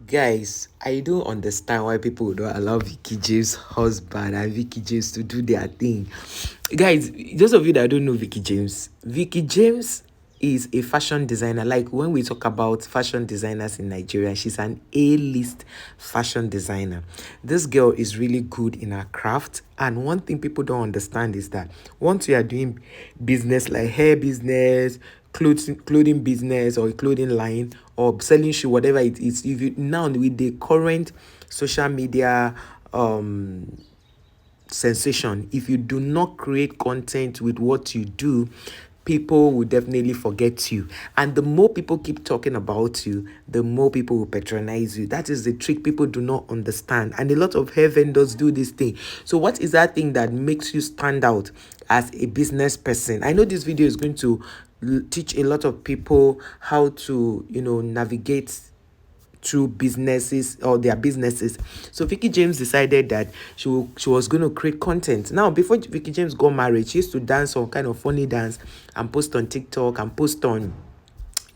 Guys, I don't understand why people don't allow Vicky James' husband and Vicky James to do their thing. Guys, those of you that don't know Vicky James is a fashion designer. Like when we talk about fashion designers in Nigeria, she's an A-list fashion designer. This girl is really good in her craft. And one thing people don't understand is that once you are doing business like hair business, clothing business or clothing line or selling shoe, whatever it is, if you now with the current social media sensation, if you do not create content with what you do, people will definitely forget you. And the more people keep talking about you, the more people will patronize you. That is the trick people do not understand. And a lot of hair vendors do this thing. So what is that thing that makes you stand out as a business person? I know this video is going to teach a lot of people how to, navigate through businesses or their businesses. So Vicky James decided that she was going to create content. Now, before Vicky James got married, she used to dance some kind of funny dance and post on TikTok and post on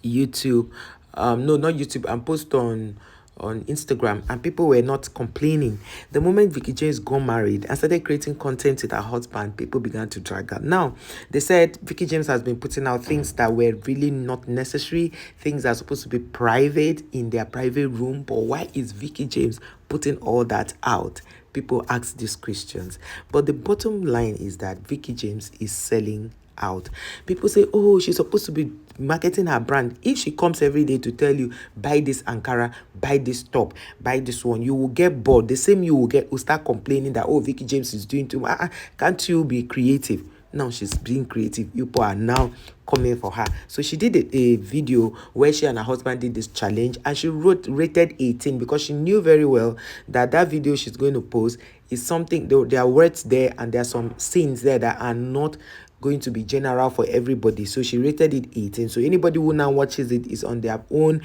YouTube. No, not YouTube, and post on Instagram, and people were not complaining. The moment Vicky James got married and started creating content with her husband, people began to drag her. Now, they said Vicky James has been putting out things that were really not necessary, things that are supposed to be private in their private room. But why is Vicky James putting all that out? People ask these questions. But the bottom line is that Vicky James is selling out. People say, oh, she's supposed to be marketing her brand. If she comes every day to tell you, buy this Ankara, buy this top, buy this one, you will get bored. The same you will start complaining that, oh, Vicky James is doing too much. Can't you be creative? Now she's being creative. People are now coming for her. So she did a video where she and her husband did this challenge, and she rated 18 because she knew very well that video she's going to post is something, there are words there and there are some scenes there that are not going to be general for everybody. So she rated it 18. So anybody who now watches it is on their own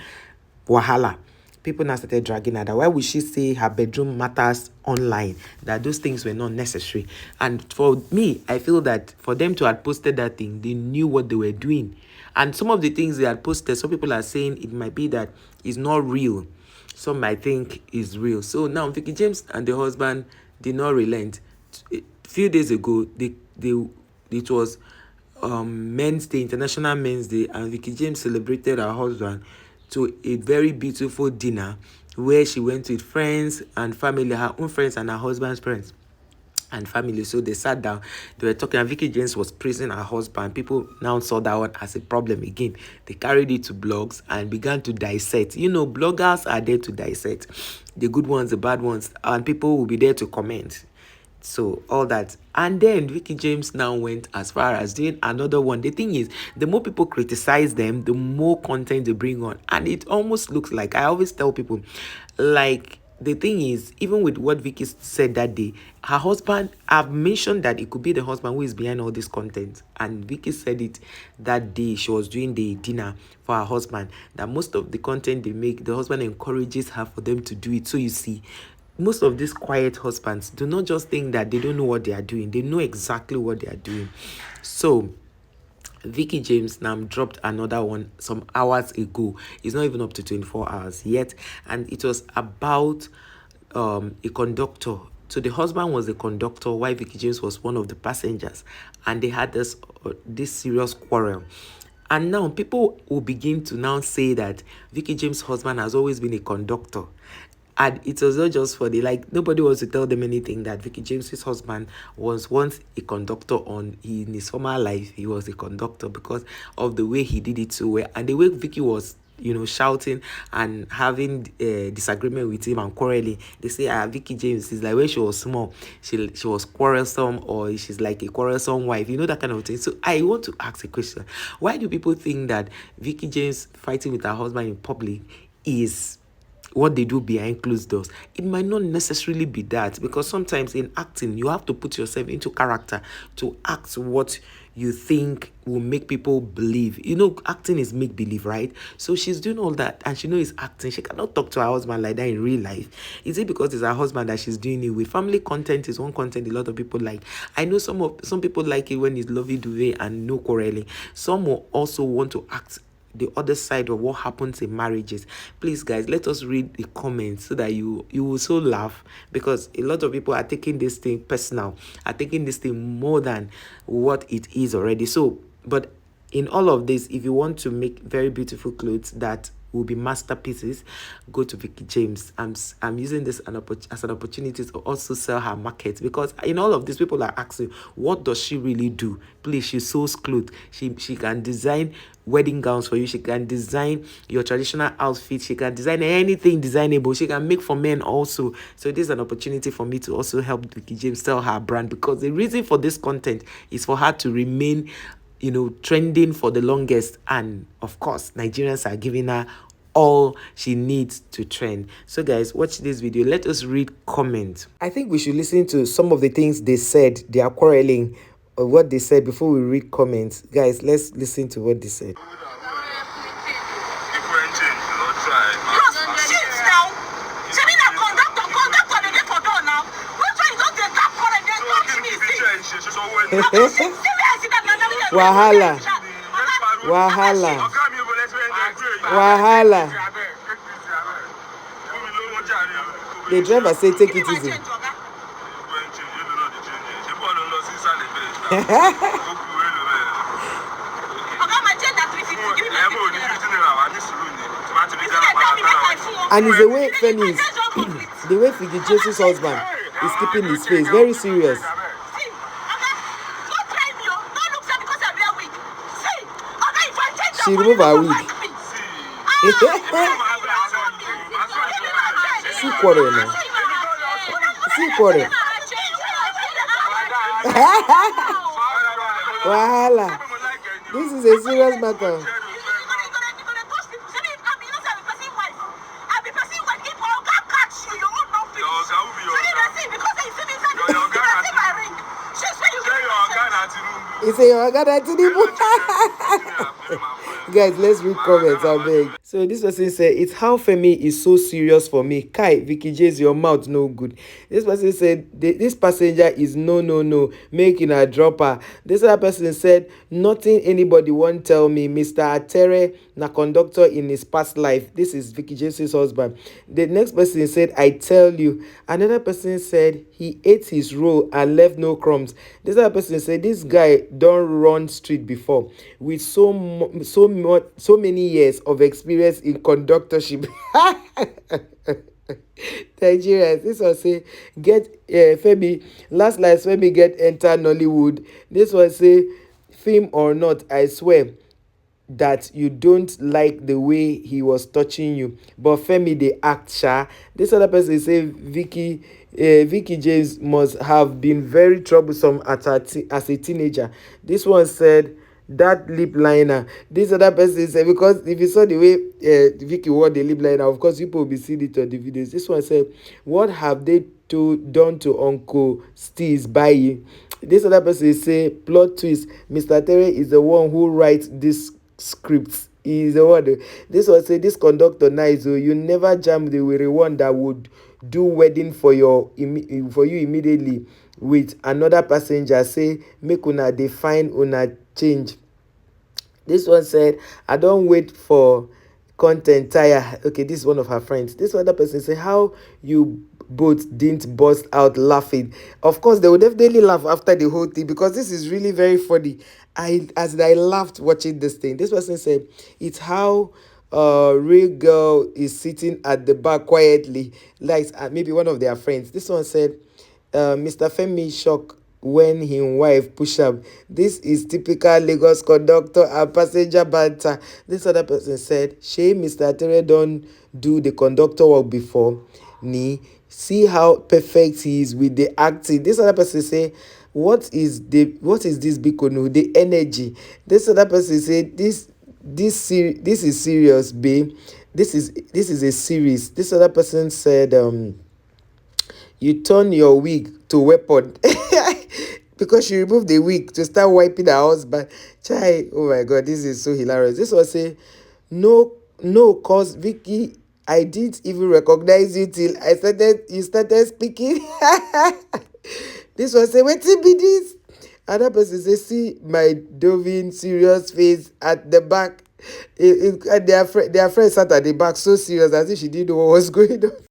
wahala. People now started dragging her that why would she say her bedroom matters online, that those things were not necessary. And for me, I feel that for them to have posted that thing, they knew what they were doing. And some of the things they had posted, some people are saying it might be that it's not real, some might think is real. So now Vicky James and the husband did not relent. A few days ago, it was Men's Day, International Men's Day, and Vicky James celebrated her husband to a very beautiful dinner where she went with friends and family, her own friends and her husband's friends and family. So they sat down, they were talking, and Vicky James was praising her husband. People now saw that one as a problem again. They carried it to blogs and began to dissect. Bloggers are there to dissect the good ones, the bad ones, and people will be there to comment. So all that. And then Vicky James now went as far as doing another one. The thing is, the more people criticize them, the more content they bring on. And it almost looks like, I always tell people, like, the thing is, even with what Vicky said that day, her husband, I've mentioned that it could be the husband who is behind all this content. And Vicky said it that day she was doing the dinner for her husband, that most of the content they make, the husband encourages her for them to do it. So you see, most of these quiet husbands do not just think that they don't know what they are doing. They know exactly what they are doing. So Vicky James now dropped another one some hours ago. It's not even up to 24 hours yet. And it was about a conductor. So the husband was the conductor while Vicky James was one of the passengers. And they had this serious quarrel. And now people will begin to now say that Vicky James' husband has always been a conductor. And it was not just for nobody wants to tell them anything, that Vicky James's husband was once a conductor in his former life. He was a conductor because of the way he did it so well. And the way Vicky was, shouting and having disagreement with him and quarreling. They say, Vicky James is like when she was small, she was quarrelsome, or she's like a quarrelsome wife, that kind of thing. So I want to ask a question. Why do people think that Vicky James fighting with her husband in public is what they do behind closed doors? It might not necessarily be that, because sometimes in acting, you have to put yourself into character to act what you think will make people believe. Acting is make-believe, right? So she's doing all that, and she knows it's acting. She cannot talk to her husband like that in real life. Is it because it's her husband that she's doing it with? Family content is one content a lot of people like. I know some people like it when it's lovey-dovey and no quarreling. Some will also want to act the other side of what happens in marriages. Please, guys, let us read the comments so that you will so laugh, because a lot of people are taking this thing personal, are taking this thing more than what it is already. So, but in all of this, if you want to make very beautiful clothes that will be masterpieces, go to Veekee James. I'm using this as an opportunity to also sell her market, because in all of this, people are asking, what does she really do? Please, she sews clothes. She can design wedding gowns for you. She can design your traditional outfit. She can design anything designable. She can make for men also. So this is an opportunity for me to also help Veekee James sell her brand, because the reason for this content is for her to remain, trending for the longest. And of course, Nigerians are giving her all she needs to trend. So guys, watch this video. Let us read comments. I think we should listen to some of the things they said. They are quarreling, or what they said, before we read comments. Guys, let's listen to what they said. Wahala. Wahala. Wahala. The driver say take it easy. And it's the way Femi is, the way Veekee Jesus' husband is keeping his face very serious. She removed her wig. See quarter now. See quarter. Wahala. This is a serious matter. He say your Ghana Guys, let's read comments, I beg. So this person said, it's how Femi is so serious for me. Kai, Veekee J's your mouth no good. This person said, this passenger is no, making a dropper. This other person said, nothing anybody won't tell me. Mr. Atere, na conductor in his past life. This is Veekee J's husband. The next person said, I tell you. Another person said, he ate his roll and left no crumbs. This other person said, this guy don't run street before with so many years of experience in conductorship. Nigerians, this one say get Femi last Femi get enter Nollywood. This one say film or not, I swear that you don't like the way he was touching you, but Femi they act sha. This other person say Veekee James must have been very troublesome as a teenager. This one said that lip liner. This other person said, because if you saw the way Veekee wore the lip liner, of course people will be seeing it on the videos. This one said, what have they done to Uncle Steve's Bayi? This other person say, plot twist, Mr. Terry is the one who writes this scripts. He is the one. This one say, this conductor nice, so you never jam the very one that would do wedding for you immediately with another passenger. Say make una define una change. This one said, I don't wait for content tire. Okay, this is one of her friends. This other person said, how you both didn't burst out laughing. Of course, they would definitely laugh after the whole thing, because this is really very funny. I laughed watching this thing. This person said, it's how real girl is sitting at the back quietly, like maybe one of their friends. This one said, Mr. Femi shock when his wife push up. This is typical Lagos conductor and passenger banter. This other person said, shey Mr. Tere don't do the conductor work before. See how perfect he is with the acting. This other person say, what is this bikonu? The energy. This other person say, this is serious, babe. This is a series. This other person said, you turn your wig to weapon. Because she removed the wig to start wiping her husband. Chai, oh my God, this is so hilarious. This one say, no, cause Veekee, I didn't even recognize you till you started speaking. This one say, wetin be this? Another person say, see my doving serious face at the back. And their friend sat at the back so serious as if she didn't know what was going on.